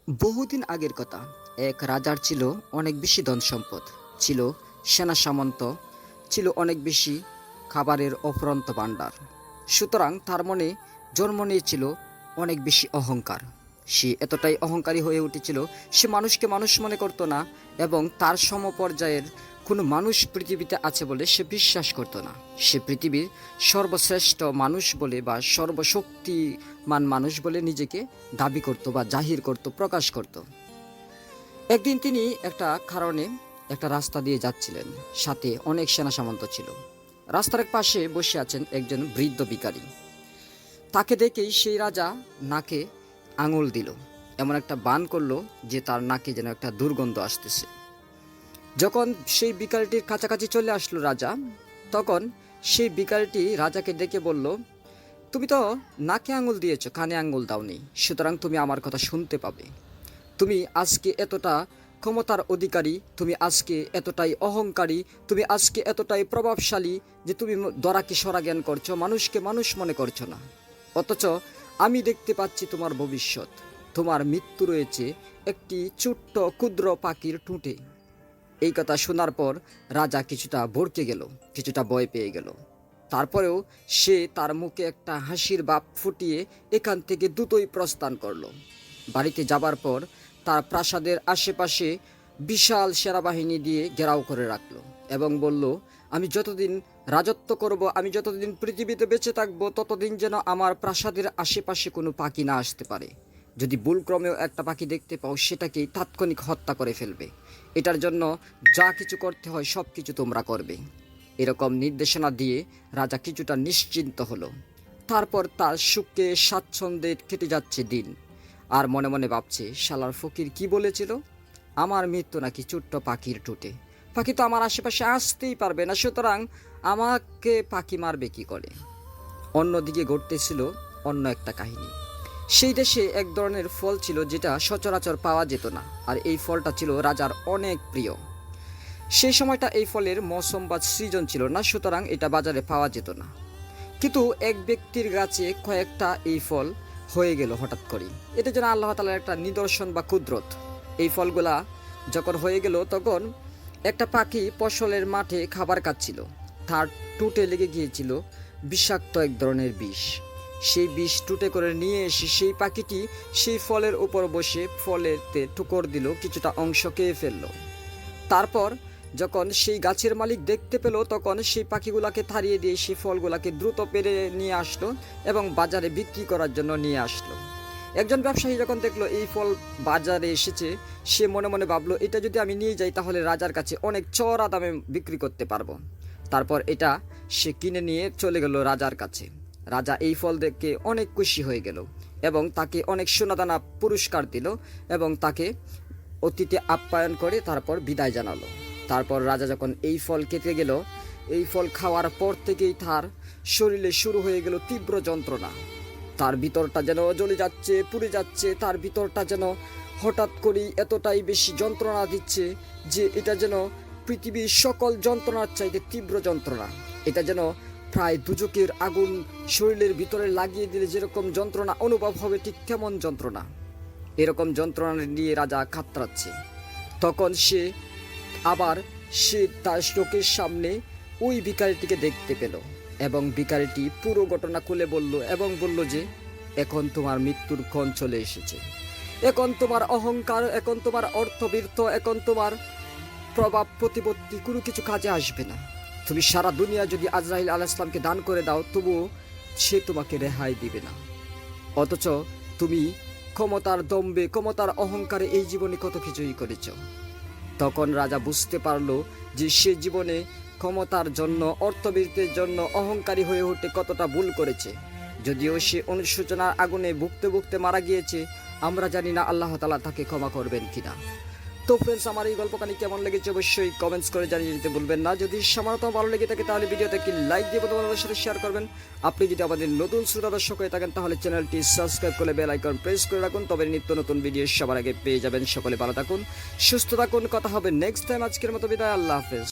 বহুদিন আগের কথা। এক রাজার ছিল অনেক বেশি ধন সম্পদ, ছিল সেনা সামন্ত, ছিল অনেক বেশি খাবারের অফুরন্ত ভাণ্ডার। সুতরাং তার মনে জন্ম নিয়েছিল অনেক বেশি অহংকার। সে এতটাই অহংকারী হয়ে উঠেছিল, সে মানুষকে মানুষ মনে করতো না এবং তার সমপর্যায়ের কোনো মানুষ পৃথিবীতে আছে বলে সে বিশ্বাস করতো না। সে পৃথিবীর সর্বশ্রেষ্ঠ মানুষ বলে বা সর্বশক্তিমান মানুষ বলে নিজেকে দাবি করত বা জাহির করত, প্রকাশ করত। একদিন তিনি একটা কারণে একটা রাস্তা দিয়ে যাচ্ছিলেন, সাথে অনেক সেনা সামন্ত ছিল। রাস্তার এক পাশে বসে আছেন একজন বৃদ্ধ ভিখারি। তাকে দেখেই সেই রাজা নাকে আঙুল দিল, এমন একটা বান করলো যে তার নাকে যেন একটা দুর্গন্ধ আসতেছে। যখন সেই ভিখারিটির কাছাকাছি চলে আসলো রাজা, তখন সেই ভিখারিটি রাজাকে ডেকে বলল, তুমি তো নাকে আঙুল দিয়েছো, কানে আঙুল দাওনি, সুতরাং তুমি আমার কথা শুনতে পাবে। তুমি আজকে এতটা ক্ষমতার অধিকারী, তুমি আজকে এতটাই অহংকারী, তুমি আজকে এতটাই প্রভাবশালী যে তুমি দরাকে সরা জ্ঞান করছো, মানুষকে মানুষ মনে করছো না। অথচ আমি দেখতে পাচ্ছি তোমার ভবিষ্যৎ, তোমার মৃত্যু রয়েছে একটি ছোট্ট ক্ষুদ্র পাখির ঠোঁটে। এই কথা শোনার পর রাজা কিছুটা ভড়কে গেল, কিছুটা ভয় পেয়ে গেল। তারপরেও সে তার মুখে একটা হাসির ভাব ফুটিয়ে এখান থেকে দ্রুতই প্রস্থান করলো। বাড়িতে যাবার পর তার প্রাসাদের আশেপাশে বিশাল সেনাবাহিনী দিয়ে ঘেরাও করে রাখলো এবং বলল, আমি যতদিন রাজত্ব করব, আমি যতদিন পৃথিবীতে বেঁচে থাকবো, ততদিন যেন আমার প্রাসাদের আশেপাশে কোনো পাখি না আসতে পারে। যদি ভুলক্রমেও একটা পাখি দেখতে পাও, সেটাকেই তাৎক্ষণিক হত্যা করে ফেলবে। এটার জন্য যা কিছু করতে হয় সব কিছু তোমরা করবে। এরকম নির্দেশনা দিয়ে রাজা কিছুটা নিশ্চিন্ত হলো। তারপর তার সুখে স্বাচ্ছন্দ্যে কেটে যাচ্ছে দিন, আর মনে মনে ভাবছে, শালার ফকির কি বলেছিল, আমার মৃত্যু নাকি ছোট্ট পাখির ঠোঁটে। পাখি তো আমার আশেপাশে আসতেই পারবে না, সুতরাং আমাকে পাখি মারবে কি করে। অন্যদিকে ঘটতেছিল অন্য একটা কাহিনী। সেই দেশে এক ধরনের ফল ছিল যেটা সচরাচর পাওয়া যেত না, আর এই ফলটা ছিল রাজার অনেক প্রিয়। সেই সময়টা এই ফলের মৌসুম বা সিজন ছিল না, সুতরাং এটা বাজারে পাওয়া যেত না। কিন্তু এক ব্যক্তির গাছে কয়েকটা এই ফল হয়ে গেল হঠাৎ করেই। এটা যেন আল্লাহ তাআলার একটা নিদর্শন বা কুদরত। এই ফলগুলা যখন হয়ে গেল, তখন একটা পাখি ফসলের মাঠে খাবার খাচ্ছিল। তার টুটে লেগে গিয়েছিল বিষাক্ত এক ধরনের বিষ। সেই বিষ টুটে করে নিয়ে এসে সেই পাখিটি সেই ফলের উপর বসে ফলেতে ঠুকর দিল, কিছুটা অংশ খেয়ে ফেলল। তারপর যখন সেই গাছের মালিক দেখতে পেল, তখন সেই পাখিগুলাকে তাড়িয়ে দিয়ে সেই ফলগুলাকে দ্রুত পেরে নিয়ে আসলো এবং বাজারে বিক্রি করার জন্য নিয়ে আসলো। একজন ব্যবসায়ী যখন দেখলো এই ফল বাজারে এসেছে, সে মনে মনে ভাবলো, এটা যদি আমি নিয়ে যাই তাহলে রাজার কাছে অনেক চড়া দামে বিক্রি করতে পারবো। তারপর এটা সে কিনে নিয়ে চলে গেল রাজার কাছে। রাজা এই ফল দেখে অনেক খুশি হয়ে গেল এবং তাকে অনেক সোনাদানা পুরস্কার দিল এবং তাকে অতিথি আপ্যায়ন করে তারপর বিদায় জানালো। তারপর রাজা যখন এই ফল খেতে গেল, এই ফল খাওয়ার পর থেকেই তার শরীরে শুরু হয়ে গেল তীব্র যন্ত্রণা। তার ভিতরটা যেন জ্বলে যাচ্ছে, পুড়ে যাচ্ছে। তার ভিতরটা যেন হঠাৎ করেই এতটাই বেশি যন্ত্রণা দিচ্ছে যে এটা যেন পৃথিবীর সকল যন্ত্রণার চাইতে তীব্র যন্ত্রণা। এটা যেন প্রায় দুজকের আগুন শরীরের ভিতরে লাগিয়ে দিলে যেরকম যন্ত্রণা অনুভব হবে, ঠিক তেমন যন্ত্রণা। এরকম যন্ত্রণা নিয়ে রাজা কাতরাচ্ছে। তখন সে তার চোখের সামনে ওই ভিখারিটিকে দেখতে পেল এবং ভিখারিটি পুরো ঘটনা খুলে বলল এবং বলল যে, এখন তোমার মৃত্যুর ক্ষণ চলে এসেছে। এখন তোমার অহংকার, এখন তোমার অর্থবীর্থ, এখন তোমার প্রভাব প্রতিপত্তি কোনো কিছু কাজে আসবে না। তুমি সারা দুনিয়া যদি আজরাইল আলাইহিস সালামকে দান করে দাও, তবুও সে তোমাকে রেহাই দিবে না। অথচ তুমি ক্ষমতার দম্ভে, ক্ষমতার অহংকারে এই জীবনে কত কিছুই করেছ। তখন রাজা বুঝতে পারলো যে সে জীবনে ক্ষমতার জন্য, অর্থবীর্যের জন্য অহংকারী হয়ে উঠে কতটা ভুল করেছে। যদিও সে অনুশোচনার আগুনে ভুগতে ভুগতে মারা গিয়েছে, আমরা জানি না আল্লাহ তাআলা তাকে ক্ষমা করবেন কিনা। তো ফ্রেন্ডস, আমার এই গল্প কাহিনী কেমন লেগেছে অবশ্যই কমেন্টস করে জানিয়ে দিতে ভুলবেন না। যদি সামান্য ভালো লেগে থাকে তাহলে ভিডিওতে একটি লাইক দিয়ে বন্ধুদের সাথে শেয়ার করবেন। আপনি যদি আমাদের নতুন শ্রোতা দর্শক হয়ে থাকেন তাহলে চ্যানেলটি সাবস্ক্রাইব করে বেল আইকন প্রেস করে রাখুন, তবে নিত্য নতুন ভিডিও সবার আগে পেয়ে যাবেন। সকলে ভালো থাকুন, সুস্থ থাকুন, কথা হবে নেক্সট টাইম। আজকের মতো বিদায়, আল্লাহ হাফেজ।